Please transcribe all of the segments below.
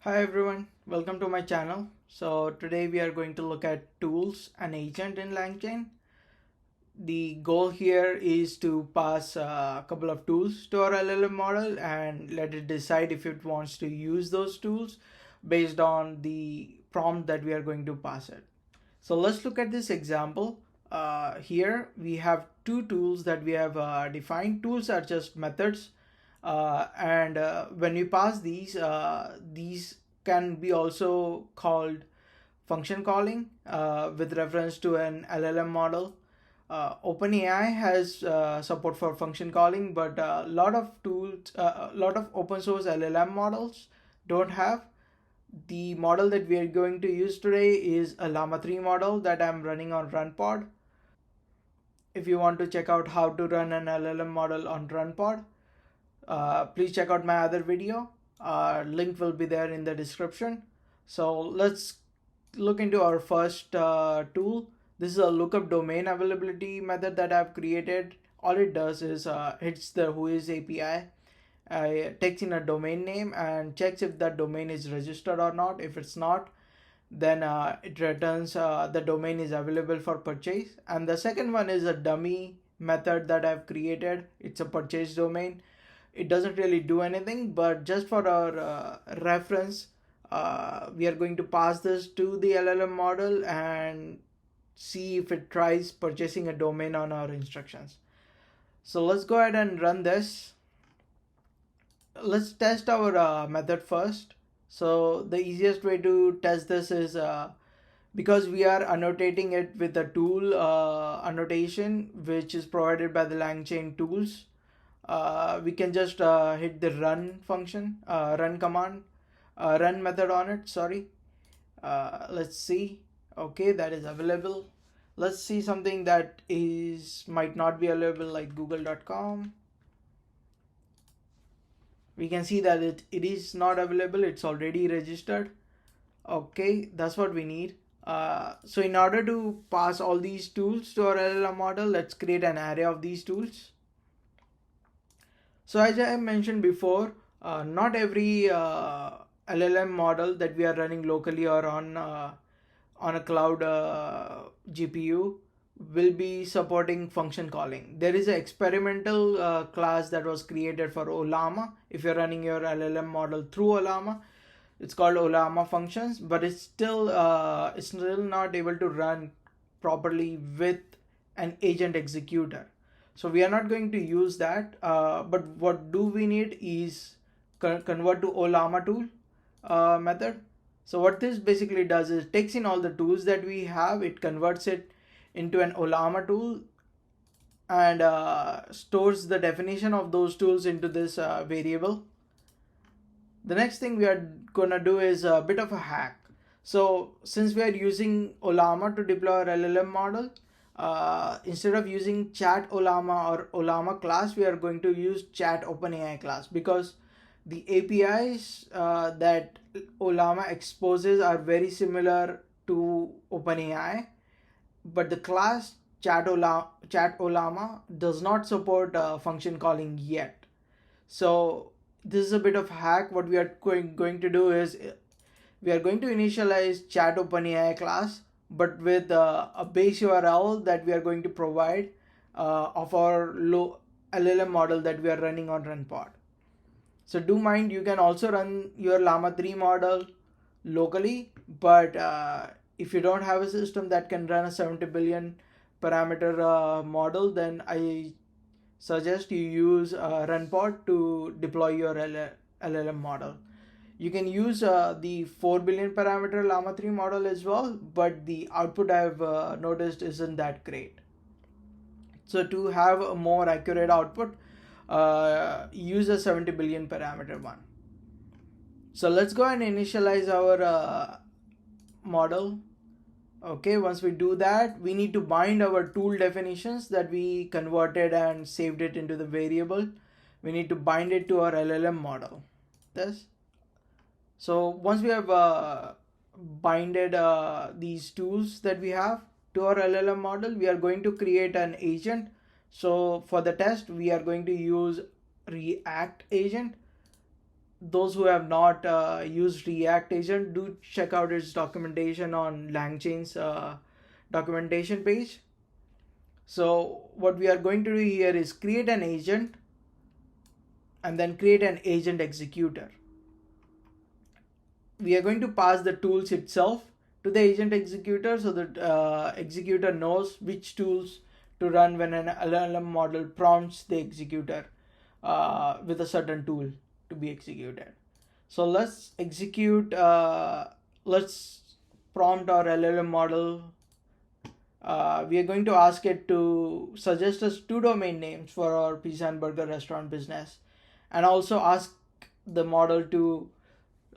Hi everyone, welcome to my channel. So today we are going to look at tools and agent in LangChain. The goal here is to pass a couple of tools to our LLM model and let it decide if it wants to use those tools based on the prompt that we are going to pass it. So let's look at this example. Here we have two tools that we have defined. Tools are just methods, and when we pass these can be also called function calling with reference to an LLM model. OpenAI has support for function calling, but a lot of a lot of open source LLM models don't have. The model that we are going to use today is a Llama 3 model that I'm running on runpod. If you want to check out how to run an LLM model on runpod, please check out my other video. Link will be there in the description. So let's look into our first tool. This is a lookup domain availability method that I've created. All it does is hits the whois API, takes in a domain name and checks if that domain is registered or not. If it's not, then it returns the domain is available for purchase. And the second one is a dummy method that I've created. It's a purchase domain. It doesn't really do anything, but just for our reference, we are going to pass this to the LLM model and see if it tries purchasing a domain on our instructions. So let's go ahead and run this. Let's test our method first. So the easiest way to test this is because we are annotating it with a tool annotation which is provided by the LangChain tools. We can just hit the run function, run command, run method on it. Sorry. Let's see. Okay, that is available. Let's see something that might not be available, like google.com. We can see that it is not available. It's already registered. Okay, that's what we need. So in order to pass all these tools to our LLM model, let's create an array of these tools. So as I mentioned before, not every LLM model that we are running locally or on a cloud GPU will be supporting function calling. There is an experimental class that was created for Ollama. If you're running your LLM model through Ollama, it's called Ollama functions, but it's still not able to run properly with an agent executor. So we are not going to use that. But what do we need is convert to Ollama tool method. So what this basically does is takes in all the tools that we have, it converts it into an Ollama tool and stores the definition of those tools into this variable. The next thing we are gonna do is a bit of a hack. So since we are using Ollama to deploy our LLM model, instead of using chat Ollama or Ollama class, we are going to use chat OpenAI class, because the APIs that Ollama exposes are very similar to OpenAI, but the class chat Ollama does not support function calling yet. So this is a bit of hack. What we are going to do is we are going to initialize chat OpenAI class, but with a base URL that we are going to provide of our low LLM model that we are running on runpod. So do mind, you can also run your Llama 3 model locally, but if you don't have a system that can run a 70 billion parameter model, then I suggest you use runpod to deploy your LLM model. You can use the 4 billion parameter Llama 3 model as well, but the output I've noticed isn't that great. So to have a more accurate output, use a 70 billion parameter one. So let's go and initialize our model. Okay, once we do that, we need to bind our tool definitions that we converted and saved it into the variable. We need to bind it to our LLM model. This. So once we have binded these tools that we have to our LLM model, we are going to create an agent. So for the test, we are going to use React agent. those who have not used React agent, do check out its documentation on LangChain's documentation page. So what we are going to do here is create an agent and then create an agent executor. We are going to pass the tools itself to the agent executor so that executor knows which tools to run when an LLM model prompts the executor with a certain tool to be executed. So let's execute, let's prompt our LLM model. We are going to ask it to suggest us 2 domain names for our pizza and burger restaurant business, and also ask the model to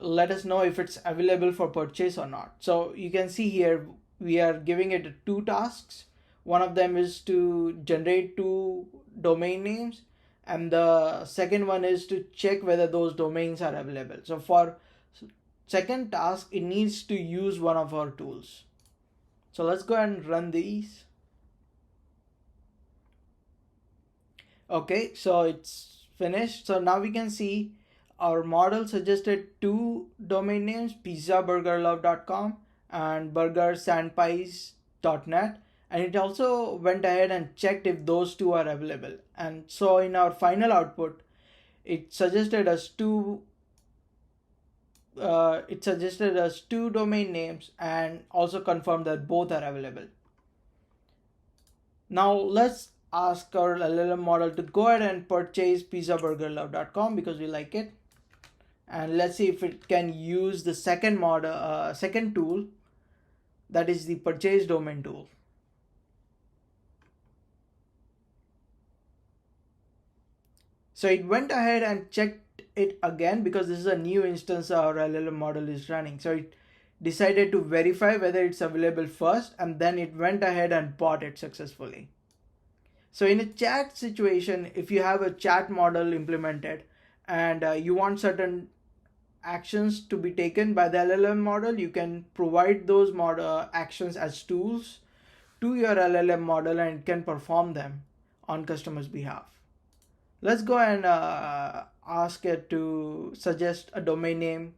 let us know if it's available for purchase or not. So you can see here we are giving it 2 tasks. One of them is to generate 2 domain names, and the second one is to check whether those domains are available. So for second task, it needs to use one of our tools. So let's go and run these. Okay, so it's finished. So now we can see our model suggested 2 domain names, pizzaburgerlove.com and burgersandpies.net, and it also went ahead and checked if those 2 are available. And so in our final output, it suggested us two domain names and also confirmed that both are available. Now let's ask our LLM model to go ahead and purchase pizzaburgerlove.com because we like it. And let's see if it can use the second tool, that is the purchase domain tool. So it went ahead and checked it again because this is a new instance our LLM model is running. So it decided to verify whether it's available first, and then it went ahead and bought it successfully. So in a chat situation, if you have a chat model implemented and you want certain actions to be taken by the LLM model, you can provide those actions as tools to your LLM model and it can perform them on customer's behalf. Let's go and ask it to suggest a domain name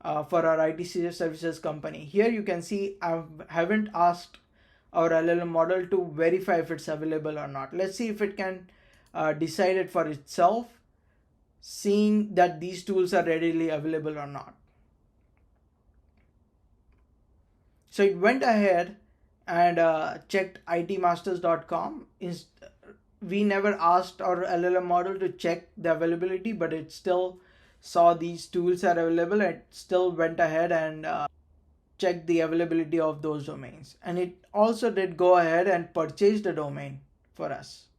for our IT services company. Here you can see I haven't asked our LLM model to verify if it's available or not. Let's see if it can decide it for itself, seeing that these tools are readily available or not. So it went ahead and checked itmasters.com. We never asked our LLM model to check the availability, but it still saw these tools are available. It still went ahead and checked the availability of those domains. And it also did go ahead and purchase the domain for us.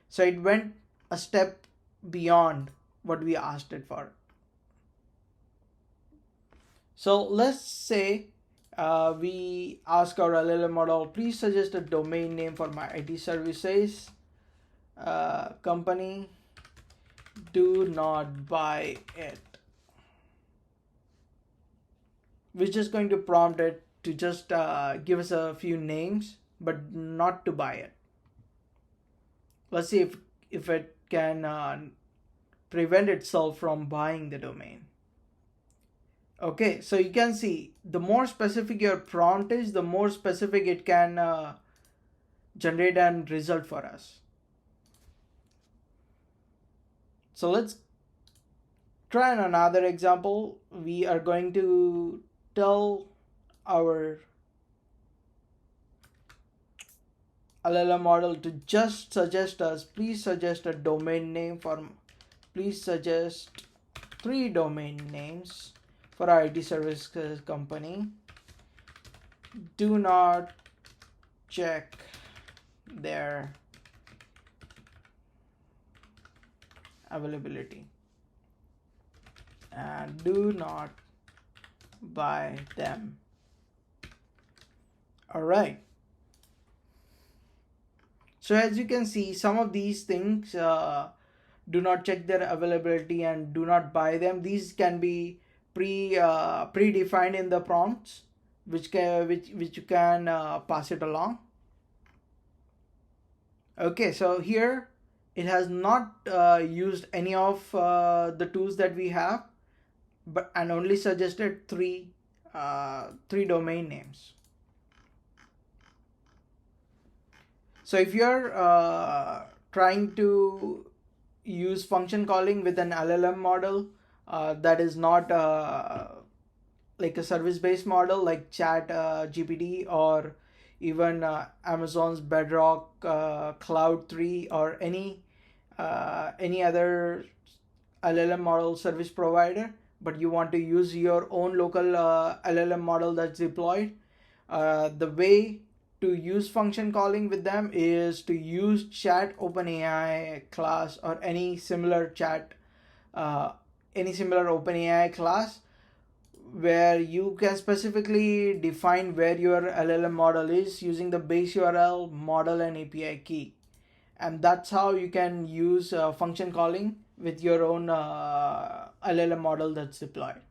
So it went a step beyond what we asked it for. So let's say we ask our LLM model, please suggest a domain name for my IT services company. Do not buy it. We're just going to prompt it to just give us a few names, but not to buy it. Let's see if it can prevent itself from buying the domain. Okay, so you can see the more specific your prompt is, the more specific it can generate a result for us. So let's try another example. We are going to tell our LLM model to just suggest us, please suggest a domain name please suggest 3 domain names for our IT service company. Do not check their availability and do not buy them. All right. So as you can see, some of these things, do not check their availability and do not buy them. These can be predefined in the prompts, which you can pass it along. Okay, so here It has not used any of the tools that we have, but and only suggested three domain names. So if you're trying to use function calling with an LLM model that is not like a service-based model like Chat GPT, or even Amazon's Bedrock Cloud 3, or any other LLM model service provider, but you want to use your own local LLM model that's deployed, the way to use function calling with them is to use Chat OpenAI class, or uh, any similar OpenAI class, where you can specifically define where your LLM model is using the base URL, model, and API key. And that's how you can use function calling with your own LLM model that's deployed.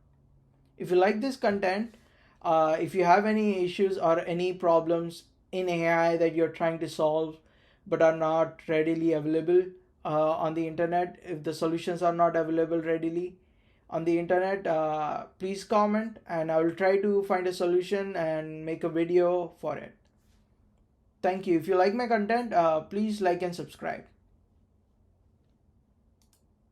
If you like this content, if you have any issues or any problems in AI that you're trying to solve but are not readily available on the internet, if the solutions are not available readily on the internet, please comment and I will try to find a solution and make a video for it. Thank you. If you like my content, please like and subscribe.